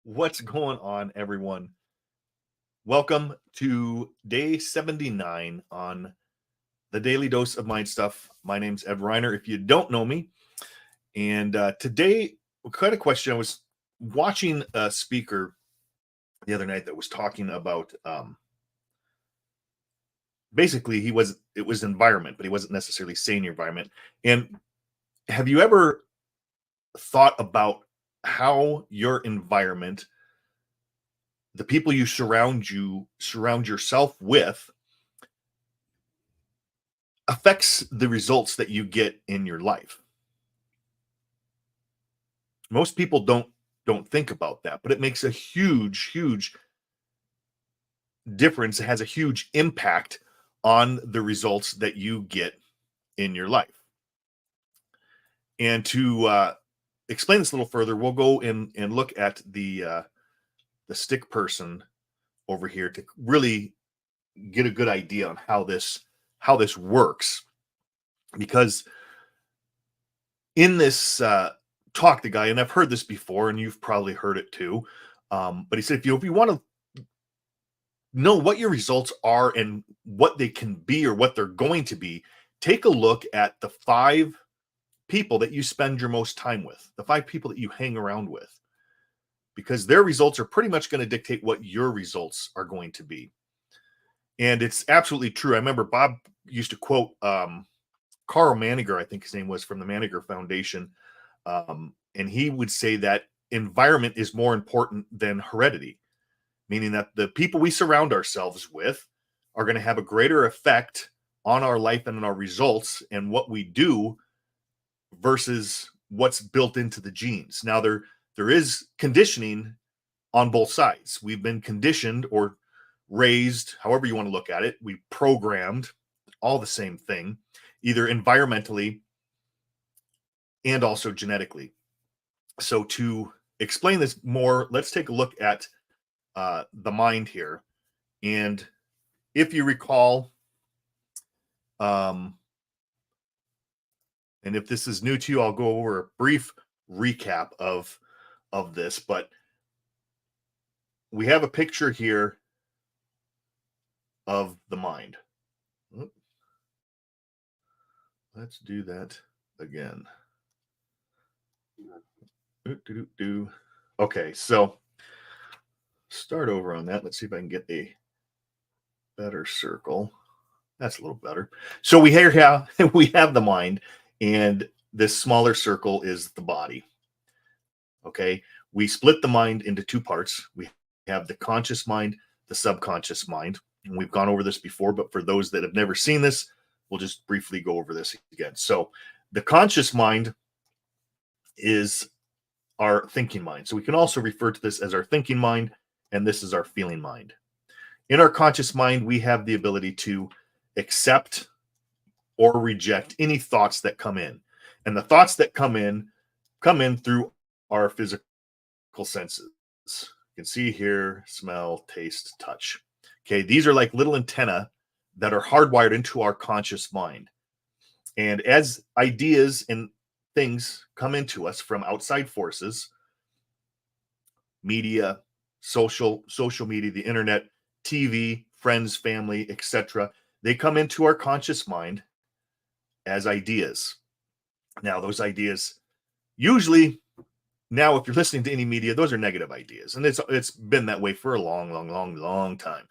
What's going on, everyone? Welcome to day 79 on the Daily Dose of Mind Stuff. My name's Ed Reiner, if you don't know me. And today, quite a question. I was watching a speaker the other night that was talking about basically it was environment, but he wasn't necessarily saying your environment. And have you ever thought about how your environment, the people you surround yourself with, affects the results that you get in your life? Most people don't think about that, but it makes a huge difference. It has a huge impact on the results that you get in your life. And to explain this a little further, we'll go in and look at the stick person over here to really get a good idea on how this works. Because in this talk, the guy, and I've heard this before, and you've probably heard it too, but he said, if you want to know what your results are and what they can be or what they're going to be, take a look at the 5 people that you spend your most time with, the 5 people that you hang around with, because their results are pretty much going to dictate what your results are going to be. And it's absolutely true. I remember Bob used to quote Carl Maniger, I think his name was, from the Maniger Foundation. And he would say that environment is more important than heredity, meaning that the people we surround ourselves with are going to have a greater effect on our life and on our results and what we do versus what's built into the genes. Now, there is conditioning on both sides. We've been conditioned or raised, however you want to look at it. We programmed, all the same thing, either environmentally and also genetically. So to explain this more, let's take a look at the mind here. And if you recall, and if this is new to you, I'll go over a brief recap of this, but we have a picture here of the mind. Let's do that again. Okay, so start over on that. Let's see if I can get a better circle. That's a little better. So we have the mind, and this smaller circle is the body. Okay, we split the mind into 2 parts. We have the conscious mind, the subconscious mind. And we've gone over this before, but for those that have never seen this, we'll just briefly go over this again. So the conscious mind is our thinking mind. So we can also refer to this as our thinking mind, and this is our feeling mind. In our conscious mind, we have the ability to accept or reject any thoughts that come in. And the thoughts that come in through our physical senses. You can see here, smell, taste, touch. Okay, these are like little antennae that are hardwired into our conscious mind. And as ideas and things come into us from outside forces, media, social media, the internet, TV, friends, family, etc., they come into our conscious mind as ideas. Now, those ideas usually, now if you're listening to any media, those are negative ideas, and it's been that way for a long time.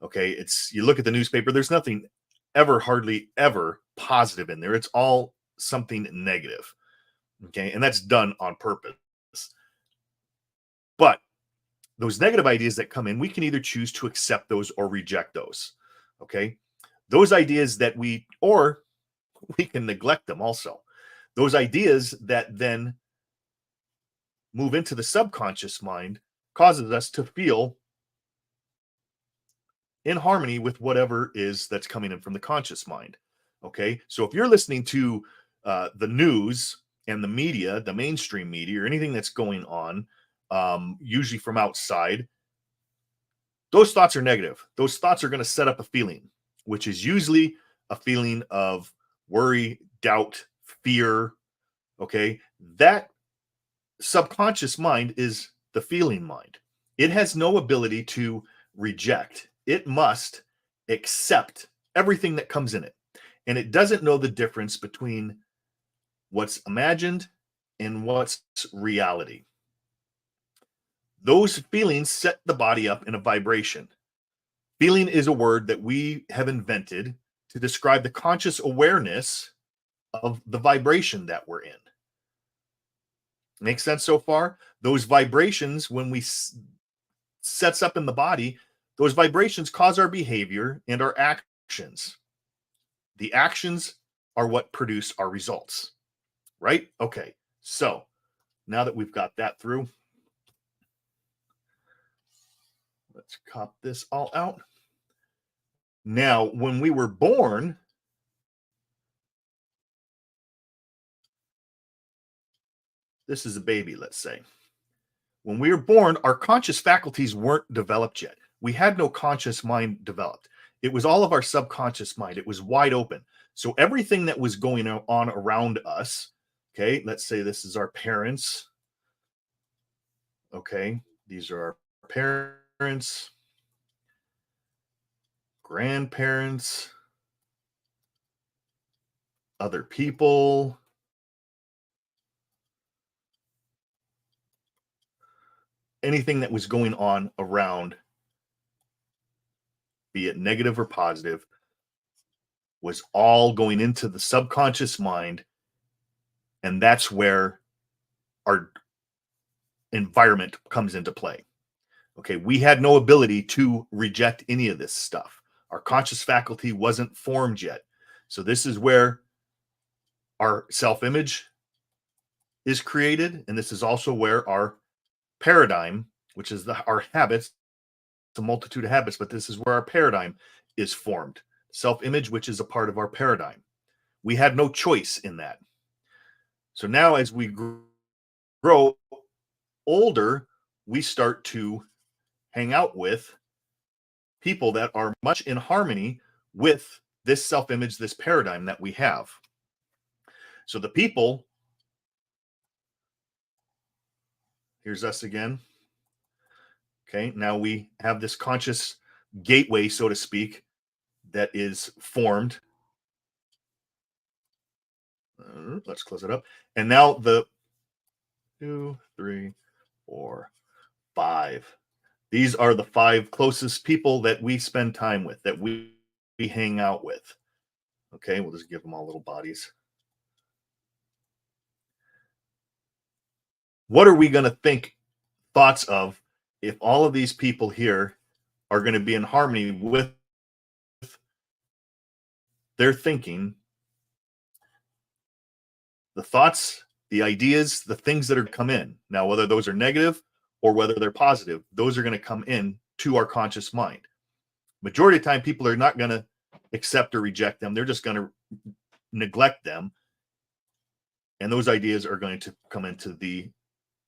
Okay, it's, you look at the newspaper, there's nothing ever, hardly ever positive in there. It's all something negative. Okay, and that's done on purpose. But those negative ideas that come in, we can either choose to accept those or reject those. Okay, those ideas that we can neglect them also. Those ideas that then move into the subconscious mind causes us to feel in harmony with whatever is that's coming in from the conscious mind. Okay, so if you're listening to the news and the media, the mainstream media, or anything that's going on, usually from outside, those thoughts are negative. Those thoughts are going to set up a feeling, which is usually a feeling of worry, doubt, fear. Okay, that subconscious mind is the feeling mind. It has no ability to reject. It must accept everything that comes in it. And it doesn't know the difference between what's imagined and what's reality. Those feelings set the body up in a vibration. Feeling is a word that we have invented to describe the conscious awareness of the vibration that we're in. Make sense so far? Those vibrations, when we sets up in the body, those vibrations cause our behavior and our actions. The actions are what produce our results, right? Okay, so now that we've got that through, let's cop this all out. Now, when we were born, this is a baby, let's say. When we were born, our conscious faculties weren't developed yet. We had no conscious mind developed. It was all of our subconscious mind. It was wide open. So everything that was going on around us, okay, let's say this is our parents. Okay, these are our parents, grandparents, other people, anything that was going on around, be it negative or positive, was all going into the subconscious mind. And that's where our environment comes into play. Okay, we had no ability to reject any of this stuff. Our conscious faculty wasn't formed yet. So this is where our self-image is created. And this is also where our paradigm, which is our habits, it's a multitude of habits, but this is where our paradigm is formed. Self-image, which is a part of our paradigm. We had no choice in that. So now as we grow older, we start to hang out with people that are much in harmony with this self-image, this paradigm that we have. So the people, here's us again. Okay, now we have this conscious gateway, so to speak, that is formed. Let's close it up. And now the 2, 3, 4, 5. These are the 5 closest people that we spend time with, that we hang out with. Okay, we'll just give them all little bodies. What are we going to think thoughts of if all of these people here are going to be in harmony with their thinking, the thoughts, the ideas, the things that are come in? Now, whether those are negative or whether they're positive, those are going to come in to our conscious mind. Majority of the time, people are not going to accept or reject them. They're just going to neglect them. And those ideas are going to come into the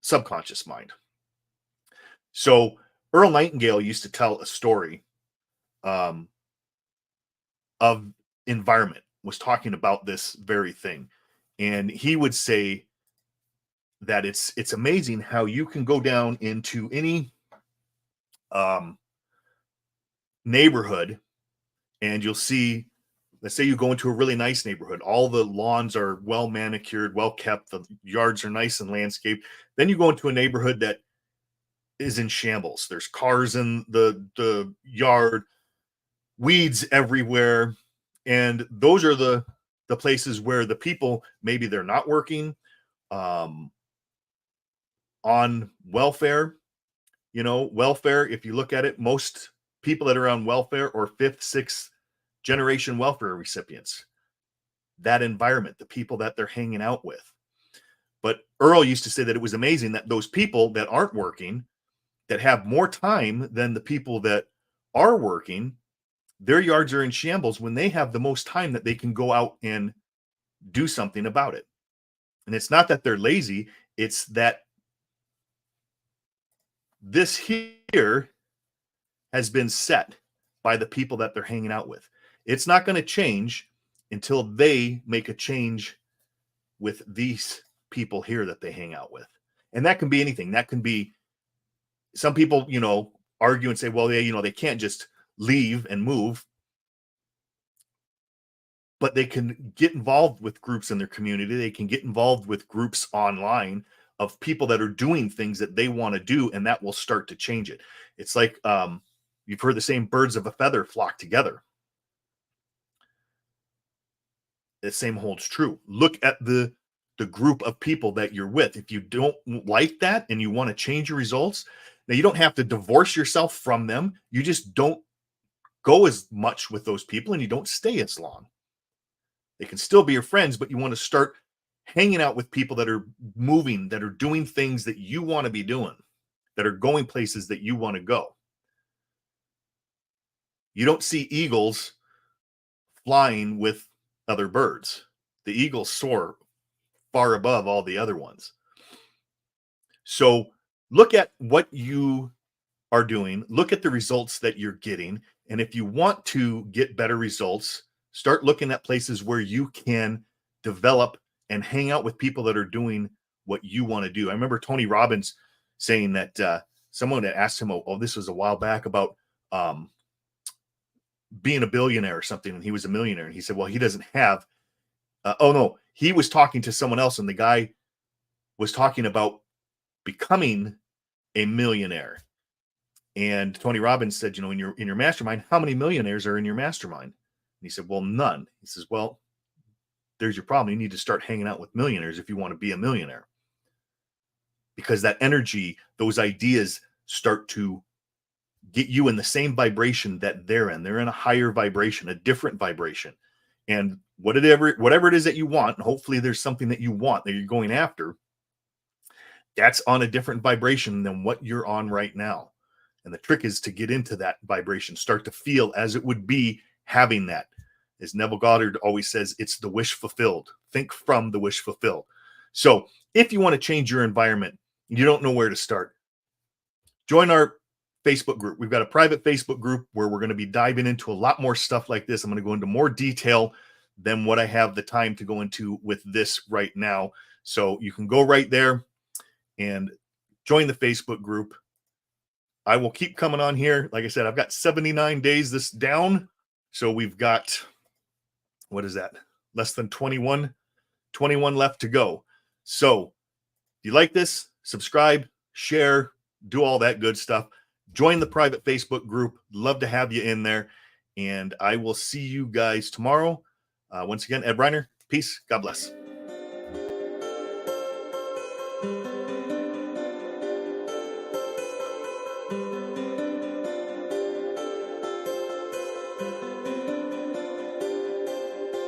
subconscious mind. So Earl Nightingale used to tell a story of environment, was talking about this very thing. And he would say that it's amazing how you can go down into any neighborhood and you'll see, let's say you go into a really nice neighborhood, all the lawns are well manicured, well kept, the yards are nice and landscaped. Then you go into a neighborhood that is in shambles. There's cars in the yard, weeds everywhere, and those are the places where the people, maybe they're not working on welfare. You know, welfare, if you look at it, most people that are on welfare are 5th, 6th generation welfare recipients. That environment, the people that they're hanging out with. But Earl used to say that it was amazing that those people that aren't working, that have more time than the people that are working, their yards are in shambles when they have the most time that they can go out and do something about it. And it's not that they're lazy, it's that this here has been set by the people that they're hanging out with. It's not going to change until they make a change with these people here that they hang out with. And that can be anything. That can be some people, argue and say, well, they can't just leave and move, but they can get involved with groups in their community. They can get involved with groups online of people that are doing things that they want to do, and that will start to change it. It's like, you've heard the same birds of a feather flock together. The same holds true. Look at the group of people that you're with. If you don't like that and you want to change your results, now you don't have to divorce yourself from them. You just don't go as much with those people and you don't stay as long. They can still be your friends, but you want to start hanging out with people that are moving, that are doing things that you want to be doing, that are going places that you want to go. You don't see eagles flying with other birds. The eagles soar far above all the other ones. So look at what you are doing, look at the results that you're getting. And if you want to get better results, start looking at places where you can develop and hang out with people that are doing what you want to do. I remember Tony Robbins saying that someone had asked him, this was a while back, about being a billionaire or something. And he was a millionaire. And he said, well, he doesn't have, he was talking to someone else. And the guy was talking about becoming a millionaire. And Tony Robbins said, in your mastermind, how many millionaires are in your mastermind? And he said, well, none. He says, well, there's your problem. You need to start hanging out with millionaires if you want to be a millionaire. Because that energy, those ideas start to get you in the same vibration that they're in. They're in a higher vibration, a different vibration. And whatever it is that you want, and hopefully there's something that you want that you're going after, that's on a different vibration than what you're on right now. And the trick is to get into that vibration, start to feel as it would be having that. As Neville Goddard always says, it's the wish fulfilled. Think from the wish fulfilled. So if you want to change your environment, you don't know where to start, join our Facebook group. We've got a private Facebook group where we're going to be diving into a lot more stuff like this. I'm going to go into more detail than what I have the time to go into with this right now. So you can go right there and join the Facebook group. I will keep coming on here. Like I said, I've got 79 days this down. So we've got, what is that? Less than 21 left to go. So if you like this, subscribe, share, do all that good stuff. Join the private Facebook group. Love to have you in there. And I will see you guys tomorrow. Once again, Ed Reiner, peace. God bless.